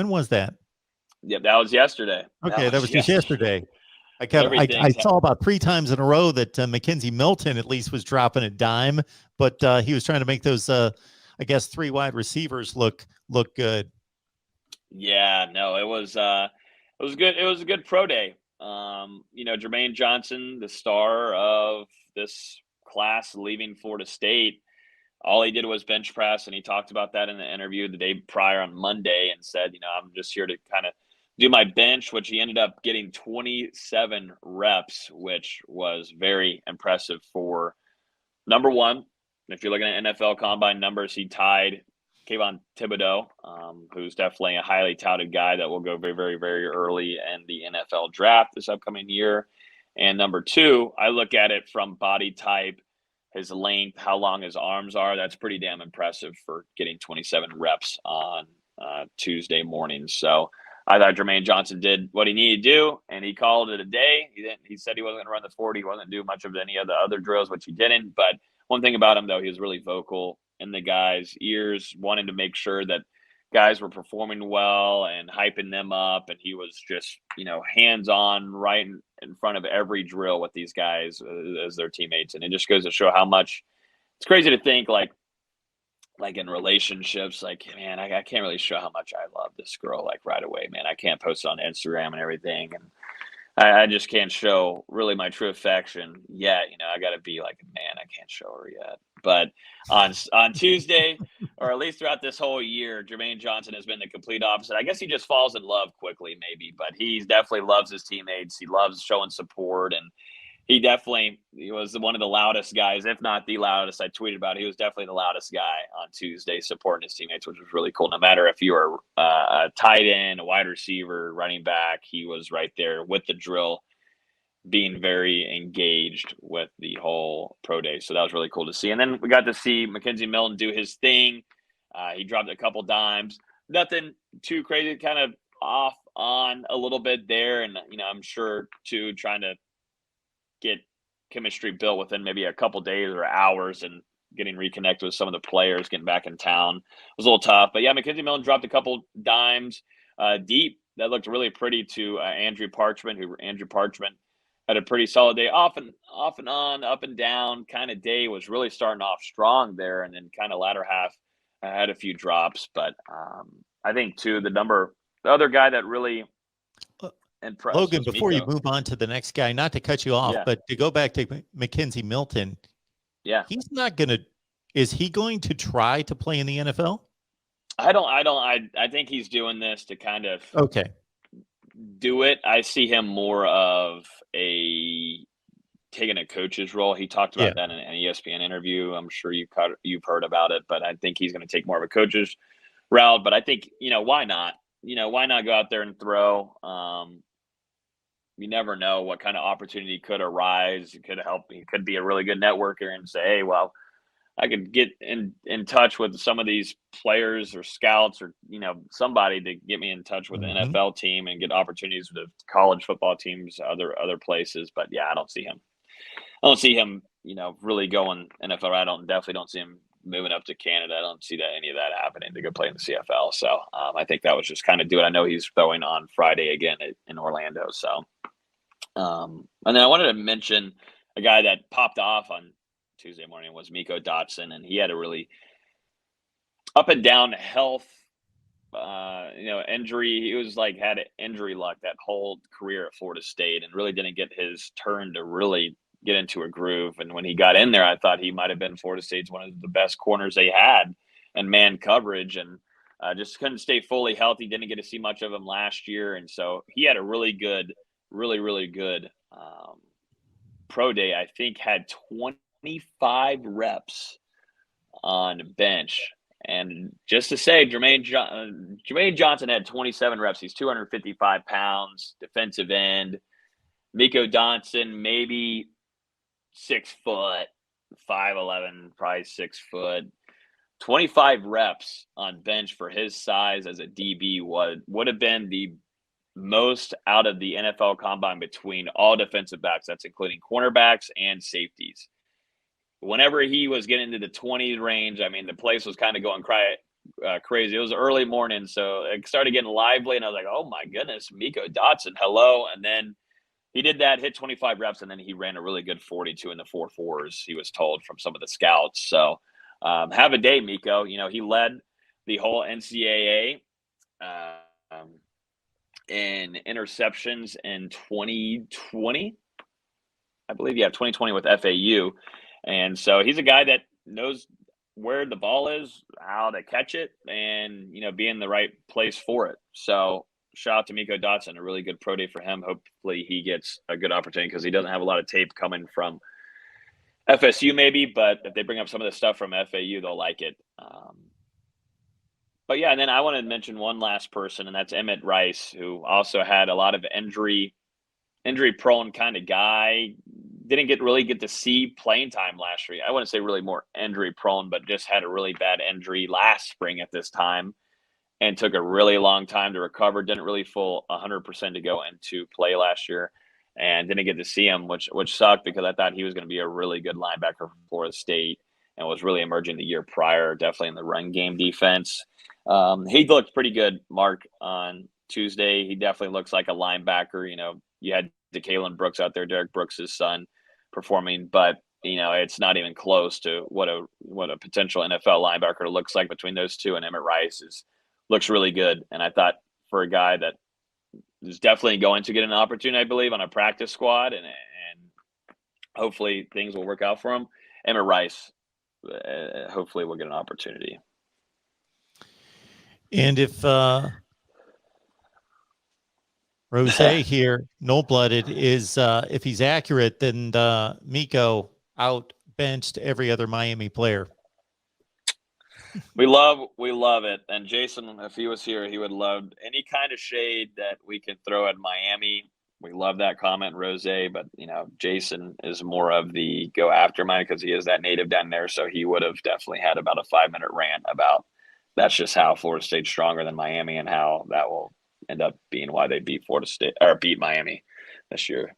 When was that? Yeah, that was yesterday. Okay, that was just yesterday. I Everything's saw about 3 times in a row that Mackenzie Milton at least was dropping a dime, but he was trying to make those, I guess, 3 wide receivers look good. Yeah, no, it was good. It was a good pro day. Jermaine Johnson, the star of this class leaving Florida State, all he did was bench press, and he talked about that in the interview the day prior on Monday and said, I'm just here to kind of do my bench, which he ended up getting 27 reps, which was very impressive for number one. If you're looking at NFL Combine numbers, he tied Kayvon Thibodeau, who's definitely a highly touted guy that will go very, very, very early in the NFL draft this upcoming year. And number two, I look at it from body type, his length, how long his arms are. That's pretty damn impressive for getting 27 reps on Tuesday morning. So I thought Jermaine Johnson did what he needed to do, and he called it a day. He said he wasn't going to run the 40. He wasn't going to do much of any of the other drills, which he didn't. But one thing about him, though, he was really vocal in the guys' ears, wanting to make sure that guys were performing well and hyping them up. And he was just, hands-on right in front of every drill with these guys as their teammates. And it just goes to show how much it's crazy to think like in relationships, like, man, I can't really show how much I love this girl, like right away, man. I can't post it on Instagram and everything. And I just can't show really my true affection yet. I got to be like, man, I can't show her yet. But on Tuesday, or at least throughout this whole year, Jermaine Johnson has been the complete opposite. I guess he just falls in love quickly, maybe, but he definitely loves his teammates. He loves showing support, and he was one of the loudest guys, if not the loudest. I tweeted about it. He was definitely the loudest guy on Tuesday supporting his teammates, which was really cool. No matter if you were a tight end, a wide receiver, running back, he was right there with the drill, being very engaged with the whole pro day. So that was really cool to see. And then we got to see Mackenzie Milton do his thing. He dropped a couple dimes. Nothing too crazy, kind of off on a little bit there. And, I'm sure, too, trying to get chemistry built within maybe a couple days or hours and getting reconnected with some of the players, getting back in town. It was a little tough. But, yeah, Mackenzie Milton dropped a couple dimes deep. That looked really pretty to Andrew Parchment, Andrew Parchment had a pretty solid day, off and on, up and down kind of day. Was really starting off strong there, and then kind of latter half had a few drops. But I think, too, the other guy that really impressed Logan, before you move on to the next guy, not to cut you off, but to go back to Mackenzie Milton, he's not going to – is he going to try to play in the NFL? I think he's doing this to kind of do it. I see him more of taking a coach's role. He talked about that in an ESPN interview. I'm sure you've heard about it, but I think he's going to take more of a coach's route. But I think, why not? Why not go out there and throw? You never know what kind of opportunity could arise. It could help. He could be a really good networker and say, hey, well, I could get in touch with some of these players or scouts or, somebody to get me in touch with an NFL team and get opportunities with college football teams, other places. But yeah, I don't see him, really going NFL. I definitely don't see him moving up to Canada. I don't see any of that happening to go play in the CFL. So I think that was just kind of do it. I know he's throwing on Friday again in Orlando. So, and then I wanted to mention a guy that popped off on Tuesday morning was Mikko Dotson, and he had a really up and down health, injury. He was had injury luck that whole career at Florida State, and really didn't get his turn to really get into a groove. And when he got in there, I thought he might have been Florida State's one of the best corners they had in man coverage, and just couldn't stay fully healthy. Didn't get to see much of him last year, and so he had a really good pro day. I think had 25 reps on bench. And just to say, Jermaine Johnson had 27 reps. He's 255 pounds, defensive end. Mikko Dotson, maybe 6 foot, 5'11", probably 6 foot. 25 reps on bench for his size as a DB would have been the most out of the NFL Combine between all defensive backs. That's including cornerbacks and safeties. Whenever he was getting into the 20 range, I mean, the place was kind of going crazy. It was early morning, so it started getting lively, and I was like, "Oh my goodness, Mikko Dotson, hello!" And then he did that, hit 25 reps, and then he ran a really good 42 in the 4.4s. He was told from some of the scouts. So have a day, Mikko. You know, he led the whole NCAA in interceptions in 2020, I believe. Yeah, 2020 with FAU, and so he's a guy that knows where the ball is, how to catch it, and be in the right place for it. So shout out to Mikko Dotson, a really good pro day for him. Hopefully he gets a good opportunity because he doesn't have a lot of tape coming from FSU maybe, but if they bring up some of the stuff from FAU, they'll like it. But yeah, and then I want to mention one last person, and that's Emmett Rice, who also had a lot of injury prone kind of guy. Didn't really get to see playing time last year. I wouldn't say really more injury prone, but just had a really bad injury last spring at this time and took a really long time to recover. Didn't really full 100% to go into play last year and didn't get to see him, which sucked because I thought he was going to be a really good linebacker for Florida State and was really emerging the year prior, definitely in the run game defense. He looked pretty good, Mark, on Tuesday. He definitely looks like a linebacker. You had DeKalen Brooks out there, Derek Brooks' son, performing, but it's not even close to what a potential NFL linebacker looks like between those two. And Emmett Rice looks really good. And I thought for a guy that is definitely going to get an opportunity, I believe, on a practice squad, and hopefully things will work out for him. Emmett Rice, hopefully, will get an opportunity. And if Rose here, no-blooded, is if he's accurate, then Mikko out-benched every other Miami player. We love it. And Jason, if he was here, he would love any kind of shade that we can throw at Miami. We love that comment, Rose, but Jason is more of the go after Miami because he is that native down there. So he would have definitely had about a 5-minute rant about that's just how Florida State's stronger than Miami and how that will end up being why they beat Florida State or beat Miami this year.